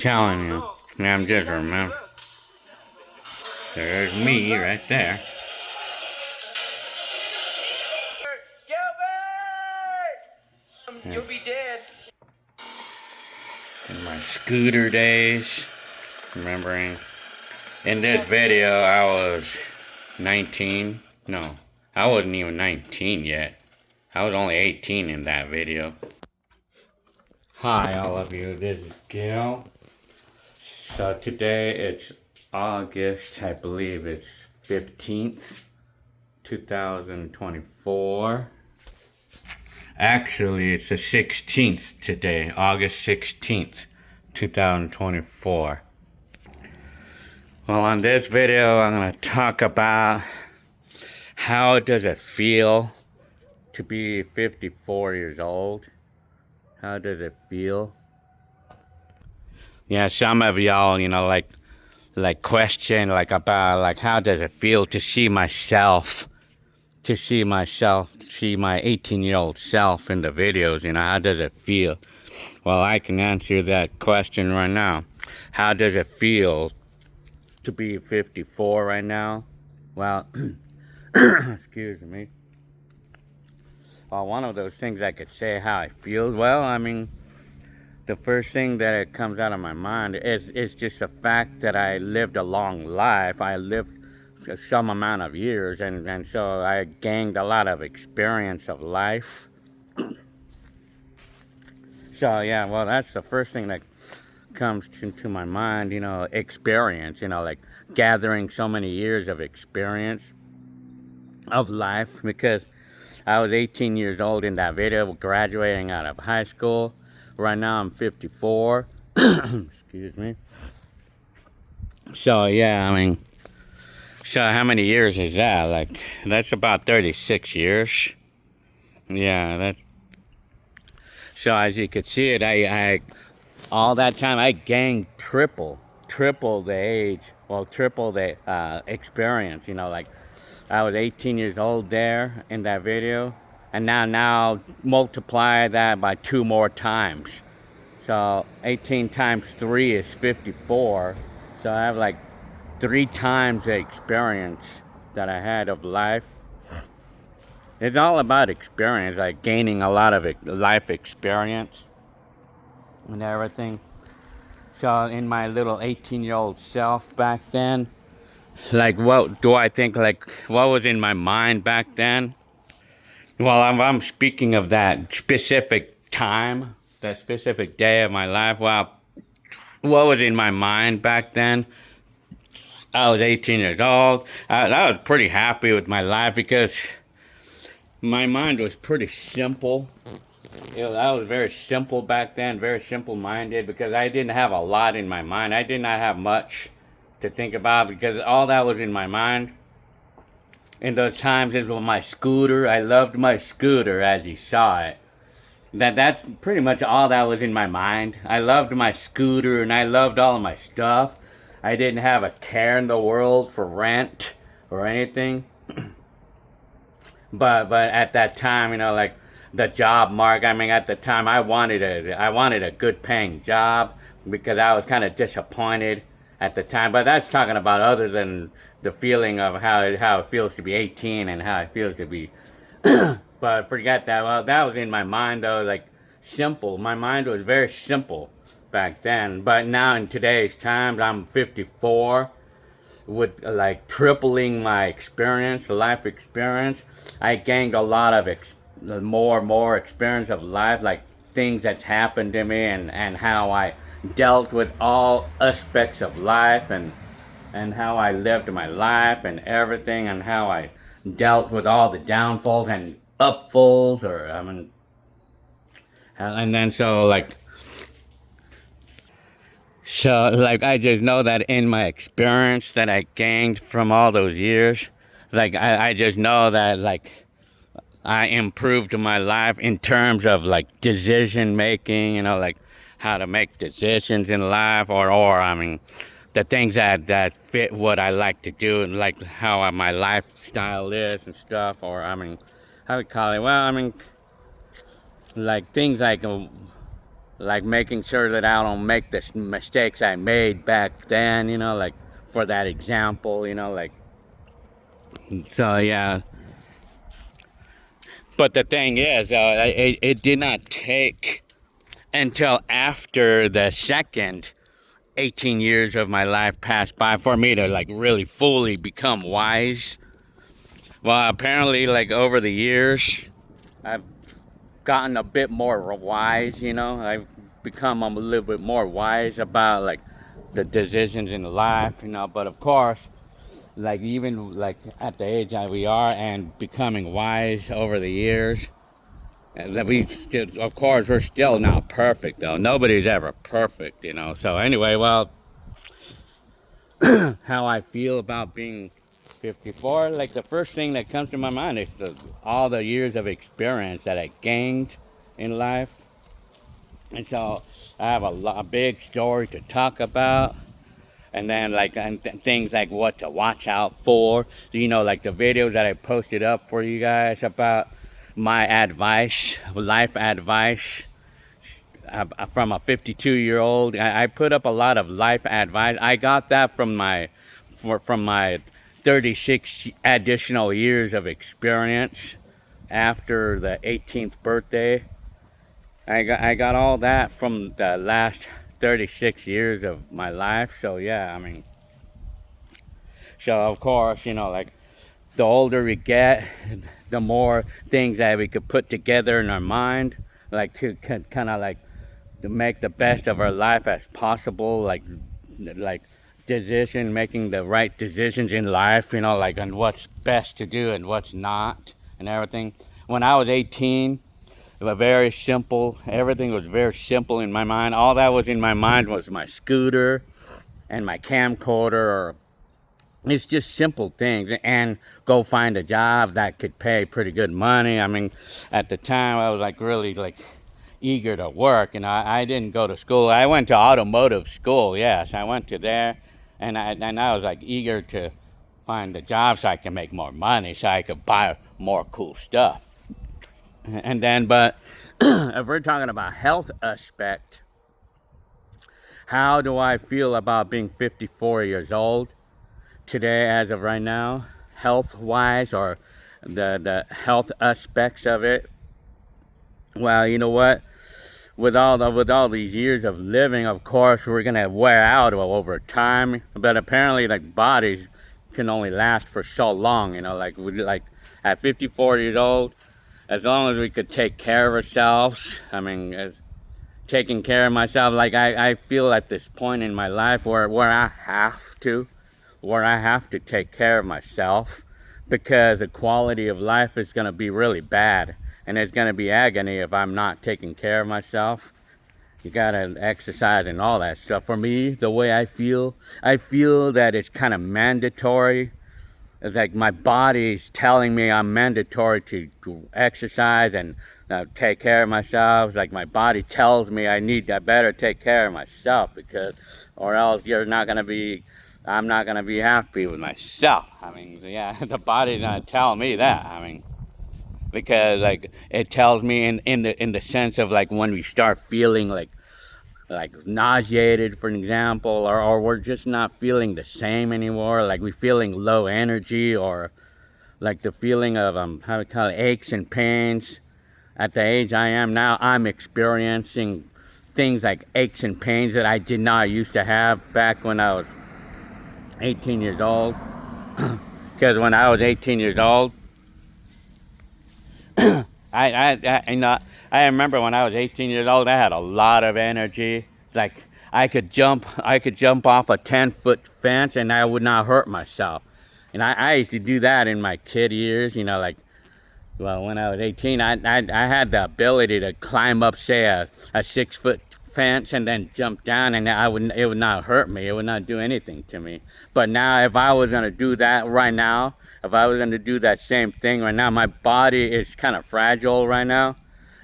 Telling you. I'm just remember. There's me right there. Gilbert! You'll be dead. In my scooter days, remembering. In this video, I was 19. No, I wasn't even 19 yet. I was only 18 in that video. Hi, all of you. This is Gil. So today it's August, I believe it's 15th, 2024. Actually, it's the 16th today, August 16th, 2024. Well, on this video, I'm going to talk about how does it feel to be 54 years old? How does it feel? Yeah, some of y'all, like question, like about, like, how does it feel to see myself, see my 18-year-old self in the videos, how does it feel? Well, I can answer that question right now. How does it feel to be 54 right now? Well, excuse me. Well, one of those things I could say how I feel, well, the first thing that comes out of my mind is just the fact that I lived a long life. I lived some amount of years, and so I gained a lot of experience of life. So yeah, well, that's the first thing that comes to my mind, experience, like gathering so many years of experience of life, because I was 18 years old in that video, graduating out of high school. Right now I'm 54. Excuse me. So yeah, so how many years is that? Like, that's about 36 years. Yeah, so as you could see it, I all that time I gained triple the age, well, triple the experience, like I was 18 years old there in that video, and now multiply that by 2 more times. So 18 times 3 is 54. So I have like 3 times the experience that I had of life. It's all about experience, like gaining a lot of life experience and everything. So in my little 18-year-old self back then, like, what do I think, like, what was in my mind back then? Well, I'm speaking of that specific time, that specific day of my life. Well, what was in my mind back then? I was 18 years old. I was pretty happy with my life because my mind was pretty simple. I was very simple back then, very simple-minded, because I didn't have a lot in my mind. I did not have much to think about, because all that was in my mind in those times is with my scooter. I loved my scooter, as you saw it. That's pretty much all that was in my mind. I loved my scooter and I loved all of my stuff. I didn't have a care in the world for rent or anything. But at that time, like the job market, at the time I wanted a good paying job, because I was kind of disappointed at the time. But that's talking about other than the feeling of how it feels to be 18 and how it feels to be. But forget that. Well, that was in my mind though, like simple. My mind was very simple back then. But now in today's times, I'm 54, with like tripling my experience, life experience. I gained a lot of more experience of life, like things that's happened to me, and how I dealt with all aspects of life, and how I lived my life and everything, and how I dealt with all the downfalls and upfalls, or and then so I just know that in my experience that I gained from all those years, like I just know that like I improved my life in terms of like decision making, like how to make decisions in life, or the things that fit what I like to do, and like how my lifestyle is and stuff, or how we call it, well, like things like like making sure that I don't make the mistakes I made back then, you know, like for that example, you know, like, so yeah. But the thing is, it did not take until after the second 18 years of my life passed by for me to like really fully become wise. Well, apparently, like over the years, I've gotten a bit more wise, you know. I've become a little bit more wise about like the decisions in life, you know. But of course, like even like at the age that we are and becoming wise over the years, that we still, of course, we're still not perfect though. Nobody's ever perfect, you know. So anyway, well, how I feel about being 54, like the first thing that comes to my mind is all the years of experience that I gained in life. And so I have a big story to talk about. And then like things like what to watch out for. You know, like the videos that I posted up for you guys about my advice, life advice from a 52-year-old. I put up a lot of life advice. I got that from my 36 additional years of experience after the 18th birthday. I got all that from the last 36 years of my life. So yeah, I mean, so of course, you know, like the older we get, the more things that we could put together in our mind, like to kind of like to make the best of our life as possible, like making the right decisions in life, you know, like on what's best to do and what's not and everything. When I was 18, it was very simple. Everything was very simple in my mind. All that was in my mind was my scooter and my camcorder, or it's just simple things, and go find a job that could pay pretty good money. I mean, at the time I was like really like eager to work, and I didn't go to school. I went to automotive school, yes, I went to there, and I was like eager to find a job so I can make more money, so I could buy more cool stuff. And then, but if we're talking about health aspect, how do I feel about being 54 years old today as of right now, health wise, or the health aspects of it? Well, you know what? With all these years of living, of course, we're gonna wear out over time. But apparently, like bodies can only last for so long. You know, like at 54 years old, as long as we could take care of ourselves. I mean, taking care of myself. Like I feel at this point in my life where I have to take care of myself, because the quality of life is gonna be really bad. And it's going to be agony if I'm not taking care of myself. You got to exercise and all that stuff. For me, the way I feel that it's kind of mandatory. It's like my body's telling me I'm mandatory to exercise and take care of myself. It's like my body tells me I better take care of myself, because, or else I'm not going to be happy with myself. I mean, yeah, the body's going to tell me that. I mean, because like it tells me in the sense of like when we start feeling like nauseated, for an example, or we're just not feeling the same anymore, like we're feeling low energy, or like the feeling of how we call it, aches and pains. At the age I am now, I'm experiencing things like aches and pains that I did not used to have back when I was 18 years old. Because when I was 18 years old, I remember when I was 18 years old, I had a lot of energy. Like I could jump off a 10-foot fence and I would not hurt myself. And I used to do that in my kid years, you know, like, well, when I was 18, I had the ability to climb up, say, a 6-foot fence and then jump down, and it would not hurt me. It would not do anything to me. But now, if I was going to do that right now, if I was going to do that same thing right now, my body is kind of fragile right now.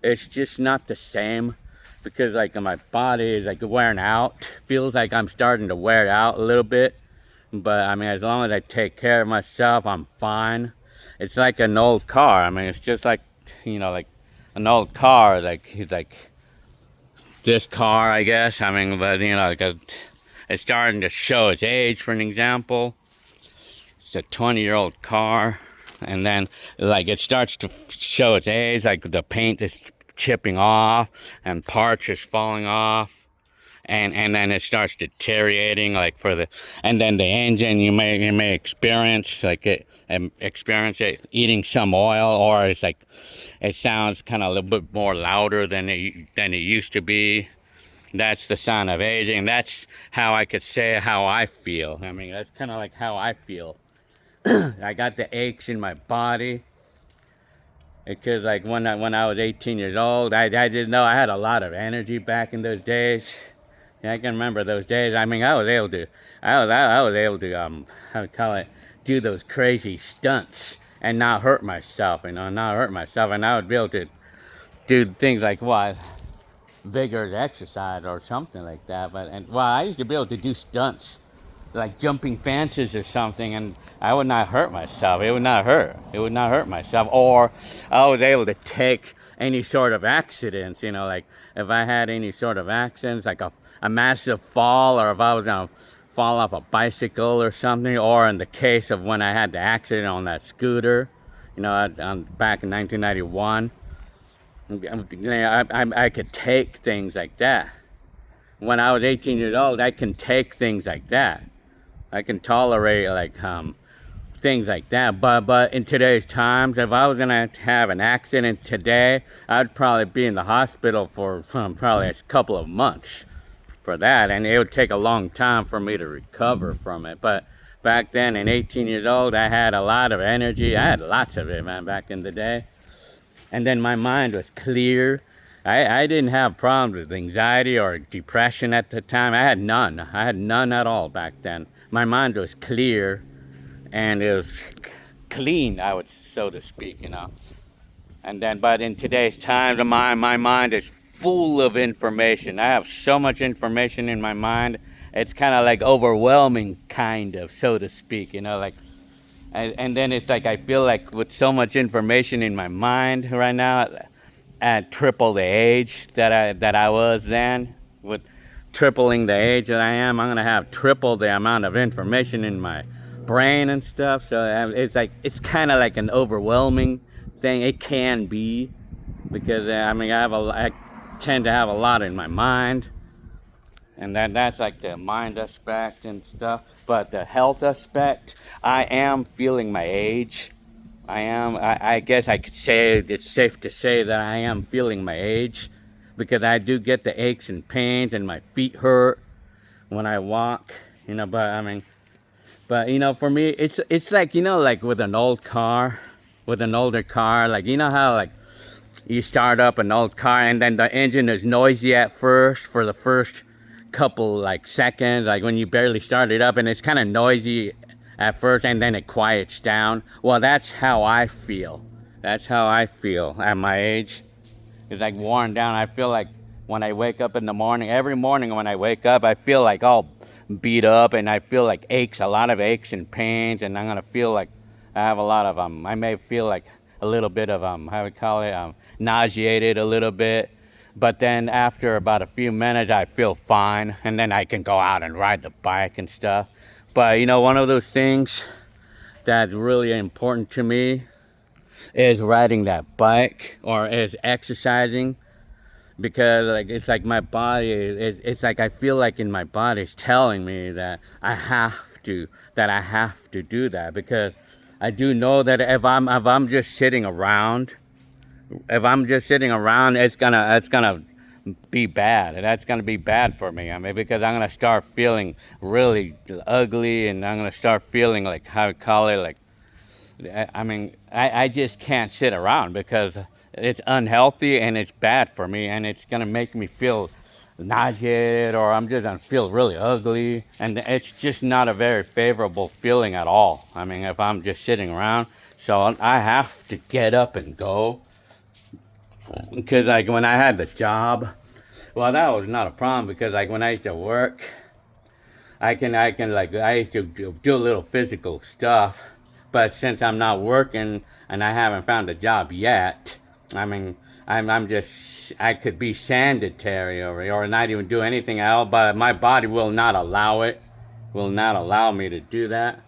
It's just not the same, because like my body is like wearing out. Feels like I'm starting to wear out a little bit. But I mean, as long as I take care of myself, I'm fine. It's like an old car. I mean, it's just like, you know, like an old car, like this car, I guess. I mean, but you know, like it's starting to show its age. For an example, it's a 20-year-old car, and then like it starts to show its age. Like the paint is chipping off, and parts is falling off. And then it starts deteriorating, like and then the engine you may experience it eating some oil, or it's like it sounds kind of a little bit more louder than it used to be. That's the sign of aging. That's how I could say how I feel. I mean, that's kind of like how I feel. I got the aches in my body because like when I was 18 years old, I didn't know I had a lot of energy back in those days. Yeah, I can remember those days. I mean, I was able to how to call it, do those crazy stunts and not hurt myself, and I would be able to do things like vigorous exercise or something like that. I used to be able to do stunts like jumping fences or something, and I would not hurt myself. It would not hurt myself. Or I was able to take any sort of accidents, you know, like if I had any sort of accidents, like a massive fall, or if I was gonna fall off a bicycle or something, or in the case of when I had the accident on that scooter, you know, back in 1991, I could take things like that. When I was 18 years old, I can take things like that. I can tolerate things like that. But in today's times, if I was gonna have an accident today, I'd probably be in the hospital for probably a couple of months for that, and it would take a long time for me to recover from it. But back then, at 18 years old, I had a lot of energy. I had lots of it, man, back in the day. And then my mind was clear. I didn't have problems with anxiety or depression at the time. I had none at all back then. My mind was clear, and it was clean, so to speak, you know. But in today's time, my mind is full of information. I have so much information in my mind. It's kind of like overwhelming, kind of, so to speak, you know, like. And then it's like I feel like with so much information in my mind right now, at triple the age that I was then, with tripling the age that I am, I'm gonna have triple the amount of information in my brain and stuff. So it's kind of like an overwhelming thing. It can be, because I tend to have a lot in my mind, and that's like the mind aspect and stuff. But the health aspect, I am feeling my age. I guess I could say it's safe to say that I am feeling my age, because I do get the aches and pains, and my feet hurt when I walk, you know. But you know, for me, it's like, you know, like with an older car, like, you know how like you start up an old car and then the engine is noisy at first for the first couple like seconds, like when you barely start it up, and it's kind of noisy at first, and then it quiets down. Well, that's how I feel at my age. It's like worn down. I feel like when I wake up in the morning, every morning when I wake up, I feel like all beat up, and I feel like a lot of aches and pains, and I'm gonna feel like I have a lot of I may feel like a little bit of nauseated a little bit. But then after about a few minutes, I feel fine, and then I can go out and ride the bike and stuff. But you know, one of those things that's really important to me is riding that bike, or is exercising, because like it's like my body, it's like I feel like in my body's telling me that I have to do that, because I do know that if I'm just sitting around, it's gonna be bad. That's gonna be bad for me. I mean, because I'm gonna start feeling really ugly, and I'm gonna start feeling like, how to call it, like, I just can't sit around, because it's unhealthy and it's bad for me, and it's gonna make me feel nauseated, or I'm just gonna feel really ugly, and it's just not a very favorable feeling at all. I mean, if I'm just sitting around, so I have to get up and go. Because like when I had the job, well, that was not a problem, because like when I used to work, I used to do a little physical stuff. But since I'm not working and I haven't found a job yet, I mean, I'm just, I could be sedentary or not even do anything else, but my body will not allow it, will not allow me to do that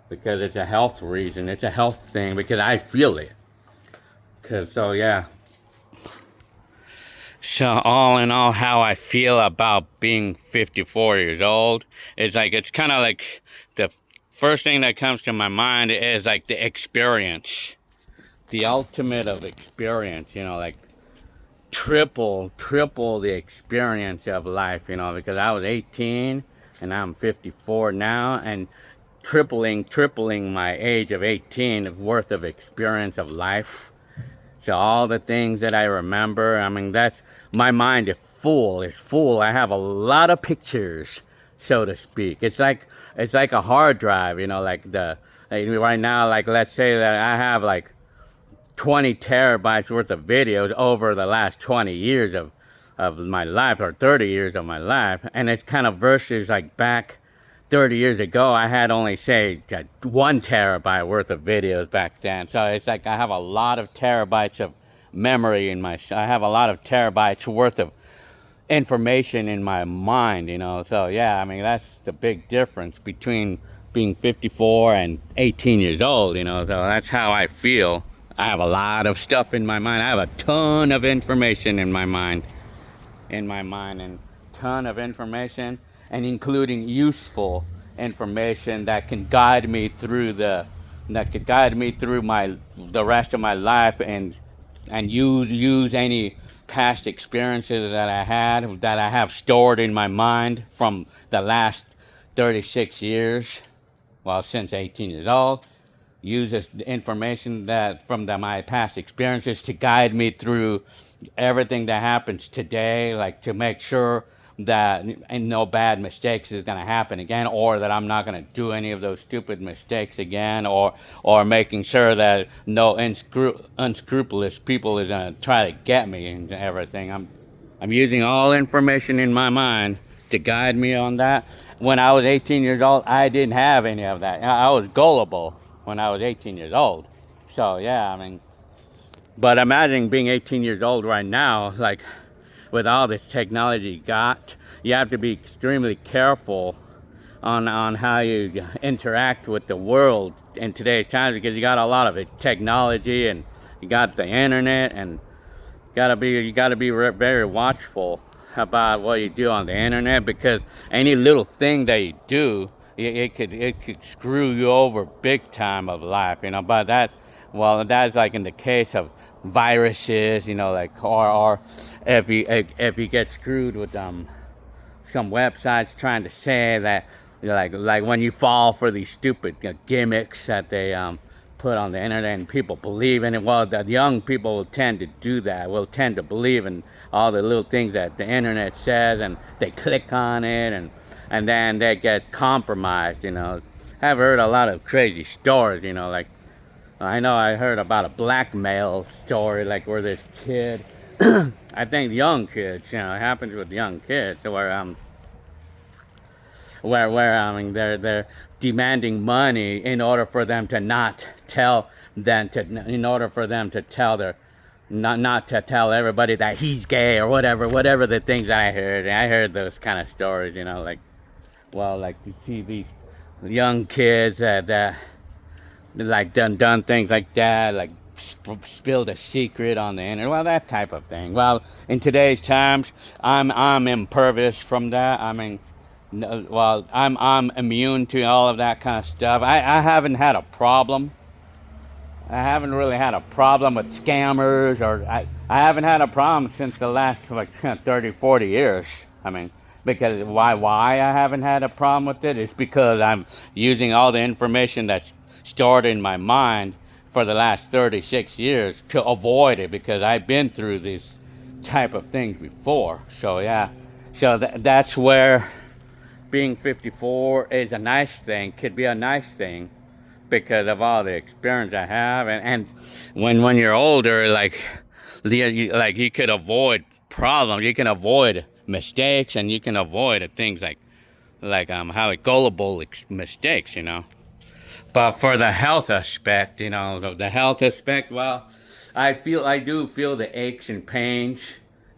because it's a health reason. It's a health thing because I feel it. So yeah. So all in all, how I feel about being 54 years old is like, it's kind of like the first thing that comes to my mind is like the experience, the ultimate of experience, you know, like triple the experience of life, you know, because I was 18 and I'm 54 now, and tripling my age of 18 worth of experience of life. So all the things that I remember, I mean, that's, my mind is full. I have a lot of pictures, so to speak. It's like a hard drive, you know, like right now, like let's say that I have like 20 terabytes worth of videos over the last 20 years of my life, or 30 years of my life. And it's kind of versus like back 30 years ago, I had only, say, 1 terabyte worth of videos back then. So it's like I have a lot of terabytes of memory in my, I have a lot of terabytes worth of information in my mind, you know. So yeah, I mean, that's the big difference between being 54 and 18 years old, you know. So that's how I feel. I have a lot of stuff in my mind. I have a ton of information in my mind, and ton of information, and including useful information that can guide me through the rest of my life, and use any past experiences that I have stored in my mind from the last 36 years, well, since 18 years old. Use this information that from my past experiences to guide me through everything that happens today, like to make sure that no bad mistakes is going to happen again, or that I'm not going to do any of those stupid mistakes again, or making sure that no unscrupulous people is going to try to get me and everything. I'm using all information in my mind to guide me on that. When I was 18 years old, I didn't have any of that. I was gullible when I was 18 years old. So yeah, I mean, but imagine being 18 years old right now, like with all this technology you got, you have to be extremely careful on how you interact with the world in today's times, because you got a lot of it, technology, and you got the internet, and you gotta be very watchful about what you do on the internet, because any little thing that you do, it could screw you over big time of life, you know. But that's like in the case of viruses, you know, like, or if you get screwed with some websites trying to say that, you know, like when you fall for these stupid gimmicks that they put on the internet and people believe in it. Well, the young people will tend to do that, will tend to believe in all the little things that the internet says, and they click on it, and then they get compromised, you know. I've heard a lot of crazy stories, you know, like I heard about a blackmail story, like where this kid, I think young kids, you know, it happens with young kids, where I mean, they're demanding money in order for them to not tell in order for them to tell not to tell everybody that he's gay, or whatever the things that I heard those kind of stories, you know, like, well, like you see these young kids that like done things like that, like spilled a secret on the internet, well, that type of thing. Well, in today's times, I'm impervious from that. I mean, no, well, I'm immune to all of that kind of stuff. I haven't had a problem. I haven't really had a problem with scammers, or I haven't had a problem since the last like 30, 40 years. I mean, because why I haven't had a problem with it is because I'm using all the information that's stored in my mind for the last 36 years to avoid it, because I've been through these type of things before. So yeah, so that's where being 54 is a nice thing, could be a nice thing, because of all the experience I have, and when you're older, like you could avoid problems, you can avoid mistakes, and you can avoid things like how gullible mistakes, you know. But for the health aspect, you know, the health aspect, well, I do feel the aches and pains,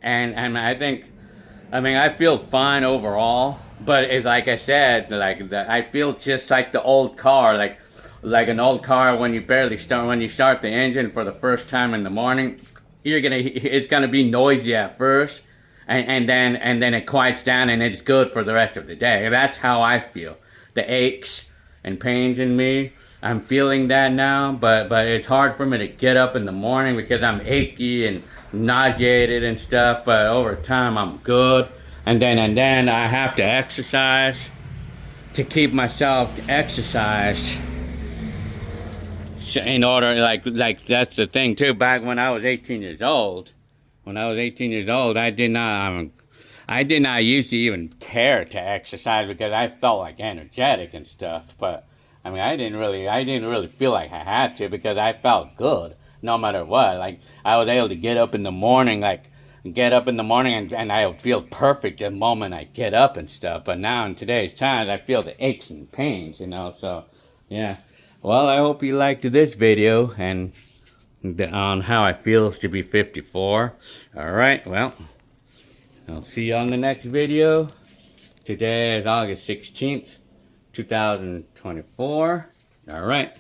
and I feel fine overall. But it's like I said, I feel just like the old car, like an old car when you start the engine for the first time in the morning. It's gonna be noisy at first, and then it quiets down and it's good for the rest of the day. That's how I feel. The aches and pains in me, I'm feeling that now, but it's hard for me to get up in the morning because I'm achy and nauseated and stuff. But over time, I'm good. And then I have to exercise to keep myself to exercise. In order, like that's the thing too. Back when I was 18 years old, I did not used to even care to exercise because I felt like energetic and stuff. But I mean, I didn't really feel like I had to because I felt good no matter what. Like I was able to get up in the morning, and I would feel perfect the moment I get up and stuff. But now in today's times, I feel the aches and pains, So yeah. Well, I hope you liked this video and on how I feel to be 54. All right. Well. I'll see you on the next video. Today is August 16th, 2024. All right.